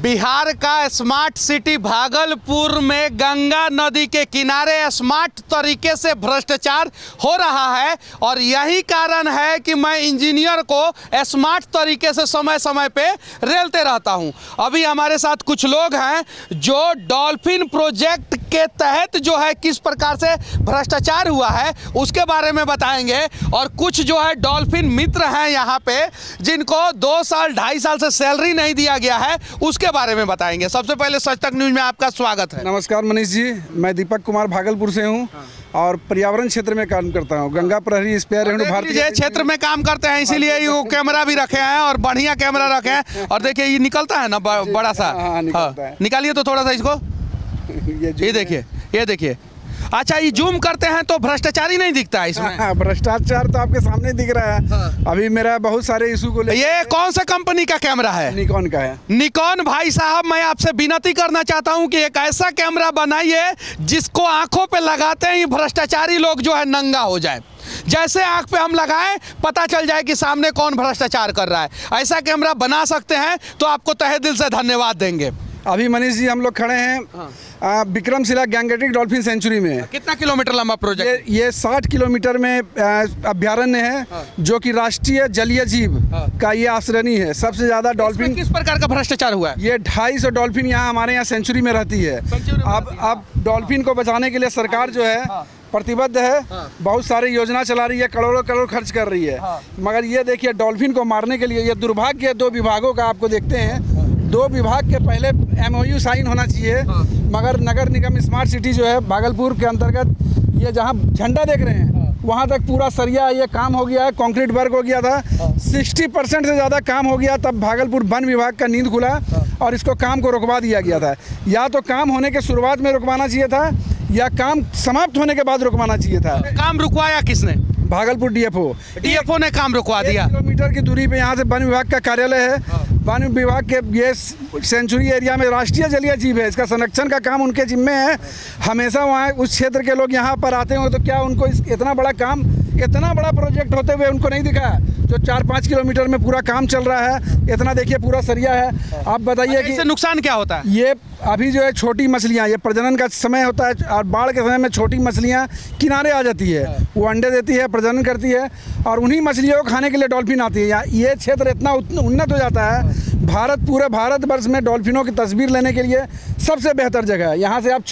बिहार का smart city Bhagalpur में गंगा नदी के किनारे स्मार्ट तरीके से भ्रष्टाचार हो रहा है और यही कारण है कि मैं इंजीनियर को स्मार्ट तरीके से समय समय पे रेलते रहता हूं। अभी हमारे साथ कुछ लोग हैं जो डॉल्फिन प्रोजेक्ट के तहत जो है किस प्रकार से भ्रष्टाचार हुआ है उसके बारे में बताएंगे और कुछ जो है डॉल्फिन मित्र हैं यहाँ पे जिनको 2 साल 2.5 साल से सैलरी नहीं दिया गया है उसके बारे में बताएंगे। सबसे पहले सच तक न्यूज में आपका स्वागत है। नमस्कार मनीष जी, मैं दीपक कुमार भागलपुर से हूँ और पर्यावरण क्षेत्र में काम करता हूँ। गंगा प्रहरी स्पेयर रेणु भारतीय क्षेत्र में काम करते हैं, इसीलिए ये कैमरा भी रखे हैं और बढ़िया कैमरा रखे हैं। और देखिए ये निकलता है ना बड़ा सा, निकालिए तो थोड़ा सा इसको, ये देखिए। अच्छा, ये जूम करते हैं तो भ्रष्टाचार ही नहीं दिखता है इसमें। भ्रष्टाचार तो आपके सामने दिख रहा है। अभी मेरा बहुत सारे इशू को ये कौन सा कंपनी का कैमरा है? निकॉन का है। निकॉन भाई साहब, मैं आपसे विनती करना चाहता हूं कि एक ऐसा कैमरा बनाइए जिसको आंखों पे लगाते ही भ्रष्टाचारी लोग जो है नंगा हो जाए। जैसे आंख पे हम लगाएं पता चल जाए कि सामने कौन भ्रष्टाचार कर रहा है। ऐसा कैमरा बना सकते हैं तो आपको तहे दिल से धन्यवाद देंगे। अभी मनीष जी हम लोग खड़े हैं विक्रमशिला गैंगेटिक डॉल्फिन सेंचुरी में। कितना किलोमीटर लंबा प्रोजेक्ट? ये 60 किलोमीटर में अभ्यारण्य है जो कि राष्ट्रीय जलीय जीव का ये आश्रयनी है। सबसे ज्यादा डॉल्फिन। किस प्रकार का भ्रष्टाचार हुआ है? ये 250 डॉल्फिन यहाँ हमारे यहाँ सेंचुरी में रहती है। अब डॉल्फिन को बचाने के लिए सरकार जो है प्रतिबद्ध है, बहुत सारी योजना चला रही है, करोड़ों करोड़ खर्च कर रही है। मगर ये देखिए डॉल्फिन को मारने के लिए ये दुर्भाग्य 2 विभागों का आपको देखते हैं। 2 विभाग के पहले MOU साइन होना चाहिए, मगर नगर निगम स्मार्ट सिटी जो है भागलपुर के अंतर्गत ये जहाँ झंडा देख रहे हैं वहाँ तक पूरा सरिया ये काम हो गया है, कंक्रीट वर्क हो गया था। 60% से ज़्यादा काम हो गया, तब भागलपुर वन विभाग का नींद खुला और इसको काम को रुकवा दिया गया था। या तो काम होने के शुरुआत में रुकवाना चाहिए था या काम समाप्त होने के बाद रुकवाना चाहिए था। काम रुकवाया किसने? भागलपुर DFO ने काम रुकवा दिया। 1 किलोमीटर की दूरी पे यहाँ से वन विभाग का कार्यालय है। वन विभाग के ये सेंचुरी एरिया में राष्ट्रीय जलीय जीव है, इसका संरक्षण का काम उनके जिम्मे है। हमेशा वहाँ उस क्षेत्र के लोग यहाँ पर आते हों तो क्या उनको इतना बड़ा काम, इतना बड़ा प्रोजेक्ट होते हुए उनको नहीं दिखा जो 4-5 किलोमीटर में पूरा काम चल रहा है। इतना देखिए पूरा सरिया है। आप बताइए कि इससे नुकसान क्या होता है? ये अभी जो है छोटी मछलियाँ, ये प्रजनन का समय होता है और बाढ़ के समय में छोटी मछलियाँ किनारे आ जाती है, वो अंडे देती है, प्रजनन करती है और उन्हीं मछलियों को खाने के लिए डॉल्फिन आती है। ये क्षेत्र इतना उन्नत हो जाता है, पूरे भारतवर्ष में डॉल्फिनों की तस्वीर लेने के लिए सबसे बेहतर जगह है। यहाँ से आप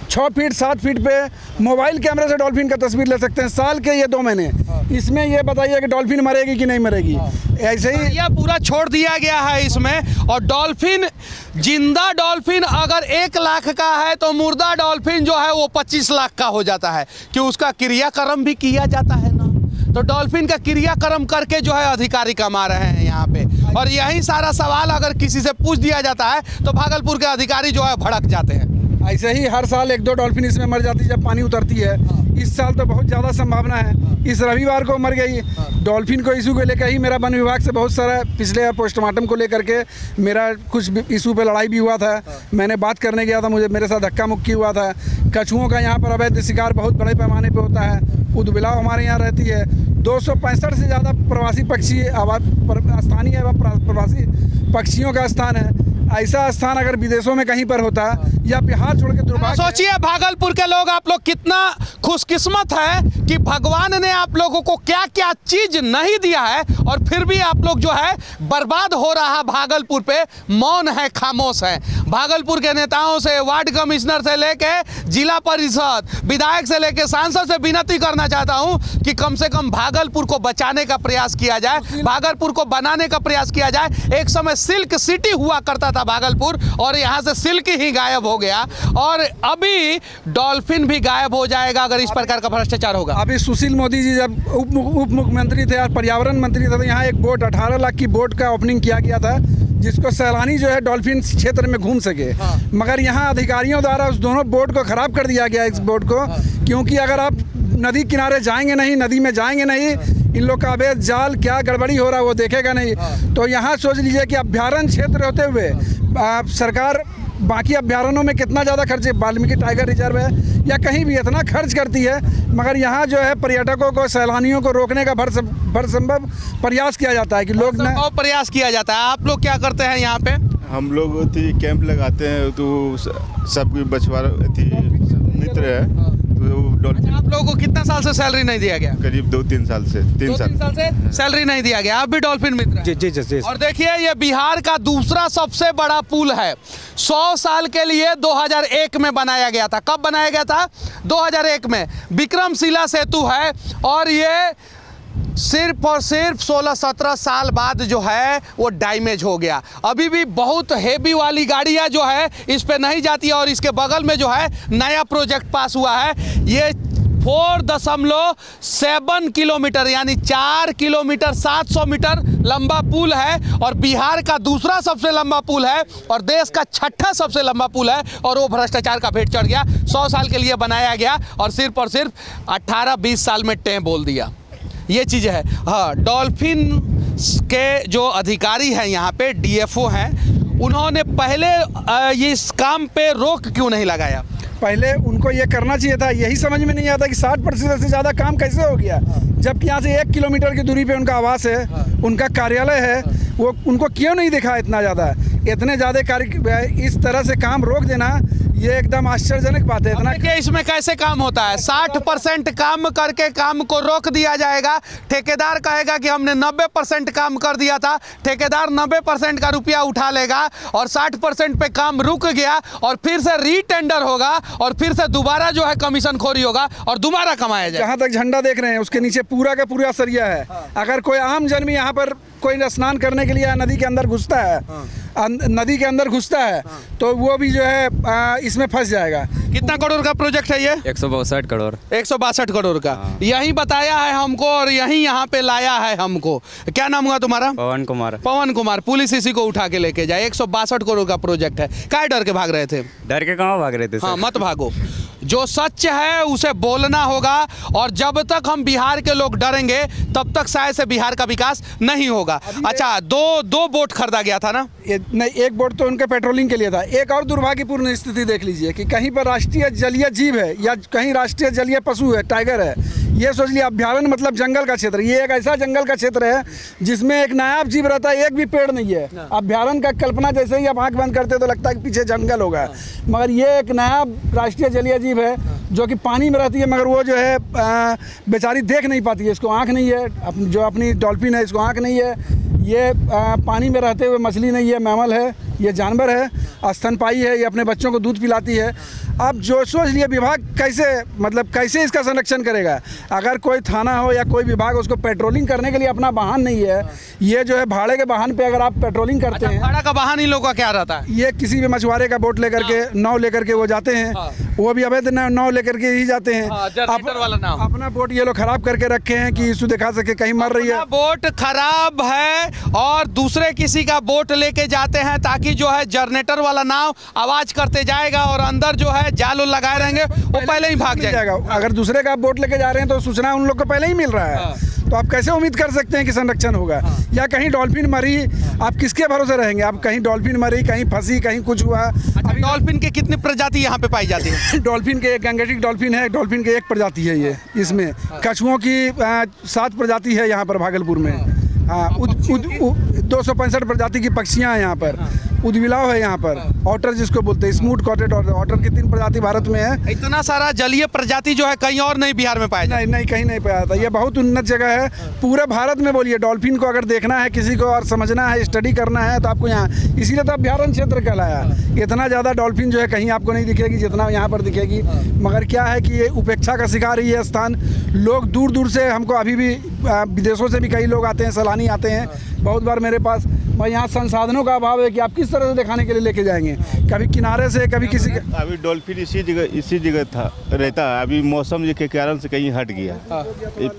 6 फीट 7 फीट पे मोबाइल कैमरे से डॉल्फिन का तस्वीर ले सकते हैं। साल के ये 2 महीने इसमें ये बताइए कि डॉल्फिन मरेगी कि नहीं मरेगी। ऐसे ही यह पूरा छोड़ दिया गया है इसमें। और डॉल्फिन, जिंदा डॉल्फिन अगर 1 लाख का है तो मुर्दा डॉल्फिन जो है वो 25 लाख का हो जाता है कि उसका क्रियाक्रम भी किया जाता है ना। तो डॉल्फिन का क्रियाक्रम करके जो है अधिकारी कमा रहे हैं यहाँ पे। और यही सारा सवाल अगर किसी से पूछ दिया जाता है तो भागलपुर के अधिकारी जो है भड़क जाते हैं। ऐसे ही हर साल 1-2 डॉल्फिन इसमें मर जाती है जब पानी उतरती है। इस साल तो बहुत ज़्यादा संभावना है, इस रविवार को मर गई। डॉल्फिन को इशू को लेकर ही मेरा वन विभाग से बहुत सारा पिछले पोस्टमार्टम को लेकर के मेरा कुछ इशू पे लड़ाई भी हुआ था। मैंने बात करने गया था, मेरे साथ धक्का मुक्की हुआ था। कछुओं का यहाँ पर अवैध शिकार बहुत बड़े पैमाने पर होता है। उदबिलाव हमारे यहाँ रहती है। 265 से ज़्यादा प्रवासी पक्षी स्थानीय एवं प्रवासी पक्षियों का स्थान है। ऐसा स्थान अगर विदेशों में कहीं पर होता या बिहार छोड़ के दुर्भाग्य। सोचिए भागलपुर के लोग, आप लोग कितना खुशकिस्मत है कि भगवान ने आप लोगों को क्या क्या चीज नहीं दिया है और फिर भी आप लोग जो है बर्बाद हो रहा भागलपुर पे मौन है, खामोश है। भागलपुर के नेताओं से, वार्ड कमिश्नर से लेके जिला परिषद, विधायक से लेके सांसद से विनती करना चाहता हूं कि कम से कम भागलपुर को बचाने का प्रयास किया जाए, भागलपुर को बनाने का प्रयास किया जाए। एक समय सिल्क सिटी हुआ करता था भागलपुर और यहाँ से सिल्क ही गायब हो गया और अभी डॉल्फिन भी गायब हो जाएगा अगर इस प्रकार का भ्रष्टाचार होगा। अभी सुशील मोदी जी जब उप मुख्यमंत्री थे और पर्यावरण मंत्री थे तो यहाँ एक बोट 18 लाख की बोट का ओपनिंग किया गया था जिसको सैलानी जो है डॉल्फिन क्षेत्र में घूम सके। मगर यहाँ अधिकारियों द्वारा उस दोनों बोट को खराब कर दिया गया, इस बोट को, क्योंकि अगर आप नदी किनारे जाएंगे नहीं, नदी में जाएंगे नहीं, इन लोग का अवैध जाल क्या गड़बड़ी हो रहा है वो देखेगा नहीं। तो यहाँ सोच लीजिए कि अभ्यारण्य क्षेत्र होते हुए सरकार बाकी अभ्यारण्यों में कितना ज़्यादा खर्च, वाल्मीकि टाइगर रिजर्व है या कहीं भी इतना खर्च करती है, मगर यहाँ जो है पर्यटकों को, सैलानियों को रोकने का भरसंभव प्रयास किया जाता है कि लोग ना प्रयास किया जाता है। आप लोग क्या करते हैं यहाँ पे? हम लोग कैंप लगाते हैं तो सब मछुआरा मित्र है तो डॉल्फिन। आप लोगों को कितना साल से सैलरी नहीं दिया गया? करीब 2-3 साल से 3 साल से सैलरी नहीं दिया गया। आप भी डॉल्फिन मित्र हैं? जी। और देखिए ये बिहार का दूसरा सबसे बड़ा पुल है। 100 साल के लिए 2001 में बनाया गया था। कब बनाया गया था? 2001 में। विक्रमशिला सेतु है और ये सिर्फ और सिर्फ 16-17 साल बाद जो है वो डैमेज हो गया। अभी भी बहुत हेवी वाली गाड़ियाँ जो है इस पे नहीं जाती है। और इसके बगल में जो है नया प्रोजेक्ट पास हुआ है। ये 4.7 किलोमीटर यानी 4 किलोमीटर 700 मीटर लंबा पुल है और बिहार का दूसरा सबसे लंबा पुल है और देश का 6ठा सबसे लंबा पुल है। और वो भ्रष्टाचार का भेंट चढ़ गया। 100 साल के लिए बनाया गया और सिर्फ 18-20 साल में टें बोल दिया। ये चीज़ है। हाँ, डॉल्फिन के जो अधिकारी हैं यहाँ पे डीएफओ हैं, उन्होंने पहले ये इस काम पे रोक क्यों नहीं लगाया? पहले उनको ये करना चाहिए था। यही समझ में नहीं आता कि 60% से ज़्यादा काम कैसे हो गया, जबकि यहाँ से 1 किलोमीटर की दूरी पे उनका आवास है, उनका कार्यालय है। वो उनको क्यों नहीं दिखा इतना ज़्यादा? इतने ज़्यादा कार्य इस तरह से काम रोक देना ये एकदम आश्चर्यजनक बात है। इतना देखिए इसमें कैसे काम होता है। 60% काम करके काम को रोक दिया जाएगा। ठेकेदार कहेगा कि हमने 90% काम कर दिया था। ठेकेदार 90% का रुपया उठा लेगा और 60% पे काम रुक गया और फिर से रीटेंडर होगा और फिर से दोबारा जो है कमीशन खोरी होगा और दोबारा कमाया जाएगा। जहाँ तक झंडा देख रहे हैं उसके नीचे पूरा का पूरा सरिया है। अगर कोई आम जन यहाँ पर कोई स्नान करने के लिए नदी के अंदर घुसता है, नदी के अंदर घुसता है तो वो भी जो है इसमें फंस जाएगा। कितना करोड़ का प्रोजेक्ट है ये? 162 करोड़। 162 करोड़ का। यही बताया है हमको और यही यहाँ पे लाया है हमको। क्या नाम हुआ तुम्हारा? पवन कुमार। पवन कुमार। पुलिस इसी को उठा के लेके जाए। 162 करोड़ का प्रोजेक्ट है। क्या डर के भाग रहे थे? डर के कहाँ भाग रहे थे? हाँ, मत भागो। जो सच है उसे बोलना होगा और जब तक हम बिहार के लोग डरेंगे तब तक शायद से बिहार का विकास नहीं होगा। अच्छा, दो बोट खरीदा गया था ना? नहीं, एक बोट तो उनके पेट्रोलिंग के लिए था। एक और दुर्भाग्यपूर्ण स्थिति देख लीजिए कि कहीं पर राष्ट्रीय जलीय जीव है या कहीं राष्ट्रीय जलीय पशु है, टाइगर है। ये सोच लिया अभ्यारण्य मतलब जंगल का क्षेत्र। ये एक ऐसा जंगल का क्षेत्र है जिसमें एक नायाब जीव रहता है, एक भी पेड़ नहीं है। अभ्यारण्य का कल्पना जैसे ही आप आँख बंद करते तो लगता है कि पीछे जंगल होगा, मगर ये एक नायाब राष्ट्रीय जलीय जीव है जो कि पानी में रहती है। मगर वो जो है बेचारी देख नहीं पाती है, इसको आँख नहीं है। जो अपनी डॉल्फिन है इसको आँख नहीं है। ये पानी में रहते हुए मछली नहीं है, मैमल है, ये जानवर है, स्तनपायी है, ये अपने बच्चों को दूध पिलाती है। अब जो सोच लिए विभाग कैसे इसका संरक्षण करेगा? अगर कोई थाना हो या कोई विभाग उसको पेट्रोलिंग करने के लिए अपना वाहन नहीं है, ये जो है भाड़े के वाहन पे अगर आप पेट्रोलिंग करते हैं। भाड़ा का वाहन इन लोगों का क्या रहता है? ये किसी भी मछुआरे का बोट लेकर के नाव लेकर के वो जाते हैं। वो भी अवैध नाव लेकर के ही जाते हैं। अपना बोट ये लोग खराब करके रखे हैं कि इसको दिखा सके कहीं मर रही है। बोट खराब है और दूसरे किसी का बोट लेके जाते हैं ताकि जो है जनरेटर वाला नाव आवाज करते जाएगा और अंदर जो है जाल लगाए रहेंगे, वो पहले ही भाग जाएगा। अगर दूसरे का आप बोट लेके जा रहे हैं तो सूचना उन लोग को पहले ही मिल रहा है। तो आप कैसे उम्मीद कर सकते हैं कि संरक्षण होगा? या कहीं डॉल्फिन मरी, आप किसके भरोसे रहेंगे? आप कहीं डॉल्फिन मरी, कहीं फंसी, कहीं कुछ हुआ। अभी डॉल्फिन के कितनी प्रजाति यहाँ पे पाई जाती है? डॉल्फिन के एक गंगेटिक डॉल्फिन है, डॉल्फिन के एक प्रजाति है ये। इसमें कछुओं की 7 प्रजाति है यहाँ पर भागलपुर में। हाँ, 265 प्रजाति की पक्षियाँ हैं यहाँ पर। उदबिलाव है यहाँ पर, ऑटर जिसको बोलते हैं, स्मूथ कॉटेड ऑटर की 3 प्रजाति भारत में है। इतना सारा जलीय प्रजाति जो है कहीं और नहीं बिहार में पाया जाता? नहीं, कहीं नहीं पाया जाता। ये बहुत उन्नत जगह है पूरे भारत में। बोलिए डॉल्फिन को अगर देखना है किसी को और समझना है, स्टडी करना है तो आपको यहाँ, इसीलिए तो अभ्यारण्य क्षेत्र कहलाया। इतना ज़्यादा डॉल्फिन जो है कहीं आपको नहीं दिखेगी जितना यहाँ पर दिखेगी। मगर क्या है कि ये उपेक्षा का शिकार ही है स्थान। लोग दूर दूर से, हमको अभी भी विदेशों से भी कई लोग आते हैं, सैलानी आते हैं बहुत बार मेरे पास। और यहाँ संसाधनों का अभाव है कि आप किस तरह से दिखाने के लिए लेके जाएंगे। कभी किनारे से, कभी किसी के। अभी डॉल्फिन इसी जगह रहता है। अभी मौसम के कारण से कहीं हट गया।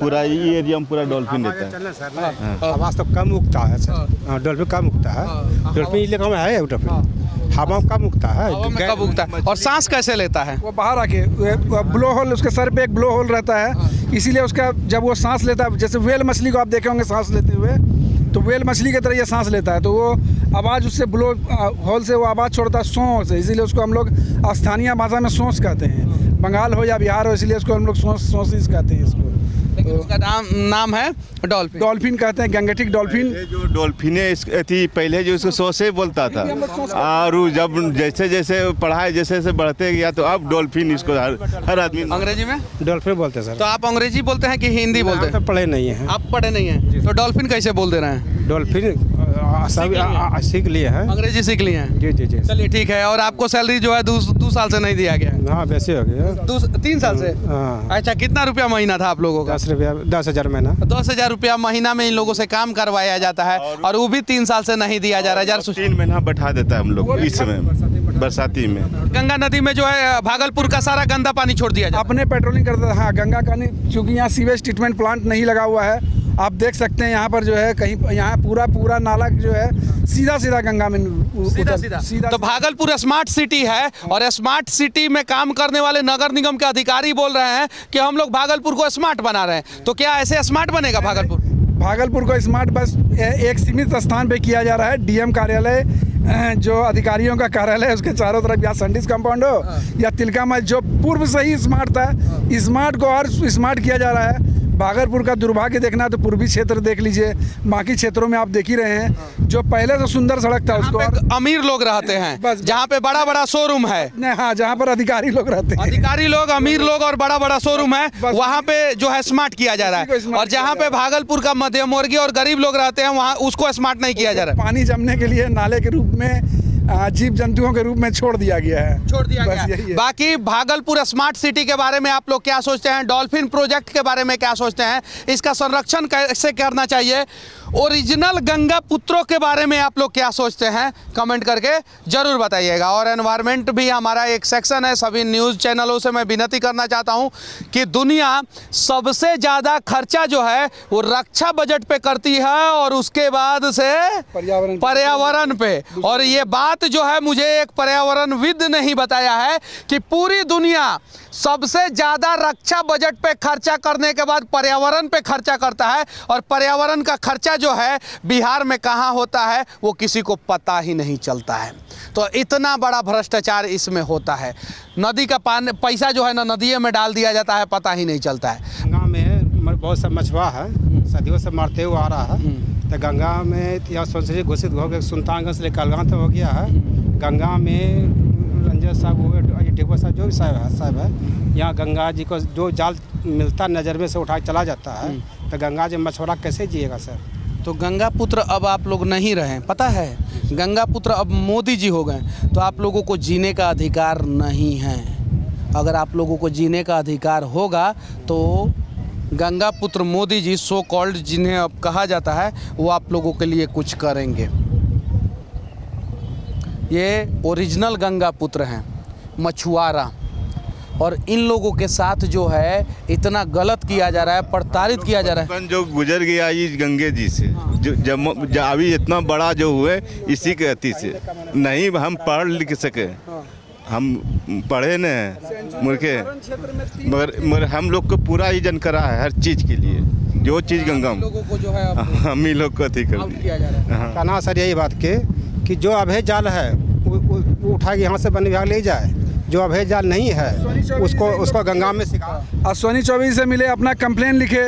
पूरा ये एरिया में पूरा डॉल्फिन रहता है। आवाज तो कम उगता है सर। डॉल्फिन कम उगता है। डॉल्फिन इलाका में है डॉल्फिन, हवा कम उगता है। कब उगता है? और सांस कैसे लेता है? वो बाहर आके ब्लो होल, उसके सर पे एक ब्लो होल रहता है, इसीलिए उसका जब वो सांस लेता है, जैसे व्हेल मछली को आप देखे होंगे सांस लेते हुए, तो व्हेल मछली की तरह ये सांस लेता है। तो वो आवाज़ उससे ब्लो होल से वो आवाज़ छोड़ता है सों से, इसीलिए उसको हम लोग स्थानीय भाषा में सोंस कहते हैं। बंगाल हो या बिहार हो, इसलिए उसको हम लोग सोंस कहते हैं इसको। लेकिन उसका नाम है डॉल्फिन। डॉल्फिन कहते हैं, गंगेटिक डॉल्फिन। ये जो डॉल्फिन है थी पहले जो इसको सोसे बोलता था, और जब जैसे जैसे पढ़ाई जैसे जैसे बढ़ते गया तो अब डॉल्फिन इसको हर आदमी। अंग्रेजी में डॉल्फिन बोलते हैं सर। तो आप अंग्रेजी बोलते हैं कि हिंदी बोलते हैं? तो पढ़े नहीं है। आप पढ़े नहीं हैं तो डॉल्फिन कैसे बोल दे रहे हैं? डॉल्फिन सब सीख लिए हैं। अंग्रेजी सीख लिए हैं। जी जी जी। चलिए ठीक है। और आपको सैलरी जो है 2 साल से नहीं दिया गया है? हाँ वैसे हो गया। 3 साल से? हाँ। अच्छा, कितना रुपया महीना था आप लोगों का? 10,000 महीना। 10,000 रुपया महीना में इन लोगों से काम करवाया जाता है, और वो भी 3 साल से नहीं दिया जा रहा है। 3 महीना बैठा देता है हम लोग इस समय बरसाती में। गंगा नदी में जो है भागलपुर का सारा गंदा पानी छोड़ दिया जाता अपने पेट्रोलिंग करता था। हाँ, गंगा का नहीं, चूँकि यहाँ सीवेज ट्रीटमेंट प्लांट नहीं लगा हुआ है। आप देख सकते हैं यहाँ पर जो है कहीं यहाँ पूरा नाला जो है सीधा गंगा में सीधा। तो भागलपुर स्मार्ट सिटी है, और स्मार्ट सिटी में काम करने वाले नगर निगम के अधिकारी बोल रहे हैं कि हम लोग भागलपुर को स्मार्ट बना रहे हैं। तो क्या ऐसे स्मार्ट बनेगा भागलपुर? भागलपुर को स्मार्ट बस एक सीमित स्थान पे किया जा रहा है। डीएम कार्यालय, जो अधिकारियों का कार्यालय है, उसके चारों तरफ या संडिस कंपाउंड हो या तिलका मंच, जो पूर्व से ही स्मार्ट था, स्मार्ट को और स्मार्ट किया जा रहा है। भागलपुर का दुर्भाग्य देखना तो पूर्वी क्षेत्र देख लीजिए, बाकी क्षेत्रों में आप देख ही रहे हैं, जो पहले तो सुंदर सड़क था उसको अमीर लोग रहते हैं, बस जहाँ पे बड़ा शोरूम है। हाँ, जहाँ पर अधिकारी लोग रहते हैं, अधिकारी लोग, अमीर लोग और बड़ा शोरूम है, वहाँ पे जो है स्मार्ट किया जा रहा है। और जहाँ पे भागलपुर का मध्यम वर्गीय और गरीब लोग रहते हैं, वहाँ उसको स्मार्ट नहीं किया जा रहा है। पानी जमने के लिए नाले के रूप में, जीव जंतुओं के रूप में छोड़ दिया गया है। बाकी भागलपुर स्मार्ट सिटी के बारे में आप लोग क्या सोचते हैं? डॉल्फिन प्रोजेक्ट के बारे में क्या सोचते हैं? इसका संरक्षण कैसे करना चाहिए? ओरिजिनल गंगा पुत्रों के बारे में आप लोग क्या सोचते हैं? कमेंट करके जरूर बताइएगा। और एनवायरनमेंट भी हमारा एक सेक्शन है। सभी न्यूज़ चैनलों से मैं विनती करना चाहता हूं कि दुनिया सबसे ज़्यादा खर्चा जो है वो रक्षा बजट पे करती है, और उसके बाद से पर्यावरण पे। और ये बात जो है मुझे एक पर्यावरणविद ने ही बताया है कि पूरी दुनिया सबसे ज़्यादा रक्षा बजट पे खर्चा करने के बाद पर्यावरण पे खर्चा करता है, और पर्यावरण का खर्चा जो है बिहार में कहाँ होता है वो किसी को पता ही नहीं चलता है। तो इतना बड़ा भ्रष्टाचार इसमें होता है। नदी का पानी पैसा जो है ना नदियों में डाल दिया जाता है, पता ही नहीं चलता है। गंगा में बहुत सा मछुआ है, सदियों से मारते हुए आ रहा है। तो गंगा में या सोच घोषित हो गया, सुल्तानगंज से कलगां तो हो गया है। गंगा में रंजन साहब हुए, ढेकुआ साहब जो भी साहब है, यहाँ गंगा जी को जो जाल मिलता नज़र में से उठा के चला जाता है, तो गंगा जी मछुआरा कैसे जिएगा सर? तो गंगा पुत्र अब आप लोग नहीं रहे, पता है? गंगा पुत्र अब मोदी जी हो गए। तो आप लोगों को जीने का अधिकार नहीं है। अगर आप लोगों को जीने का अधिकार होगा तो गंगा पुत्र मोदी जी, सो कॉल्ड जिन्हें अब कहा जाता है, वो आप लोगों के लिए कुछ करेंगे। ये ओरिजिनल गंगा पुत्र हैं, मछुआरा। और इन लोगों के साथ जो है इतना गलत किया जा रहा है, प्रताड़ित किया जा रहा है। जो गुजर गया इस गंगे जी से, जो अभी इतना बड़ा जो हुए इसी के अति से। नहीं हम पढ़ लिख सके, हम पढ़े न हैं मूर्खे, मगर हम लोग को पूरा ही जानकारा है हर चीज़ के लिए। जो चीज़ गंगा में लोगों को जो है हम ही लोग को अति कर किया जा रहा है। कहना सर यही बात के कि जो अभय जाल है वो उठा के यहाँ से वन विभाग ले जाए, जो अभय जाल नहीं है उसको गंगा में सिखा। अश्वनी चौबे से मिले, अपना कंप्लेन लिखे।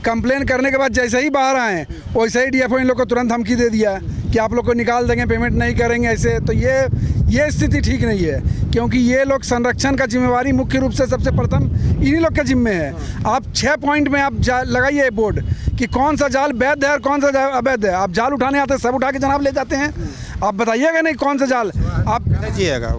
कंप्लेन करने के बाद जैसे ही बाहर आए वैसे ही डीएफओ इन लोग को तुरंत धमकी दे दिया कि आप लोग को निकाल देंगे, पेमेंट नहीं करेंगे ऐसे। तो ये स्थिति ठीक नहीं है, क्योंकि ये लोग संरक्षण का जिम्मेवारी मुख्य रूप से सबसे प्रथम इन्हीं लोग के जिम्मे है। आप 6 पॉइंट में आप लगाइए बोर्ड कि कौन सा जाल वैध है और कौन सा जाल अवैध है। आप जाल उठाने आते हैं, सब उठा के जनाब ले जाते हैं। आप बताइएगा नहीं कौन सा जाल आप कैसे जिएगा?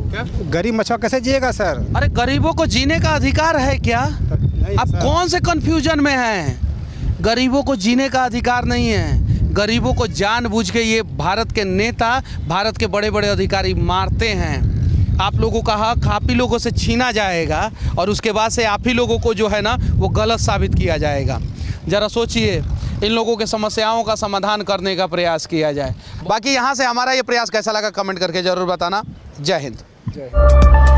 गरीब मछुआ कैसे जिएगा सर? अरे गरीबों को जीने का अधिकार है क्या? आप कौन से कंफ्यूजन में हैं? गरीबों को जीने का अधिकार नहीं है। गरीबों को जानबूझ के ये भारत के नेता, भारत के बड़े बड़े अधिकारी मारते हैं। आप लोगों का हक आप ही लोगों से छीना जाएगा, और उसके बाद से आप ही लोगों को जो है ना वो गलत साबित किया जाएगा। ज़रा सोचिए, इन लोगों के समस्याओं का समाधान करने का प्रयास किया जाए। बाकी यहाँ से हमारा ये प्रयास कैसा लगा कमेंट करके ज़रूर बताना। जय हिंद।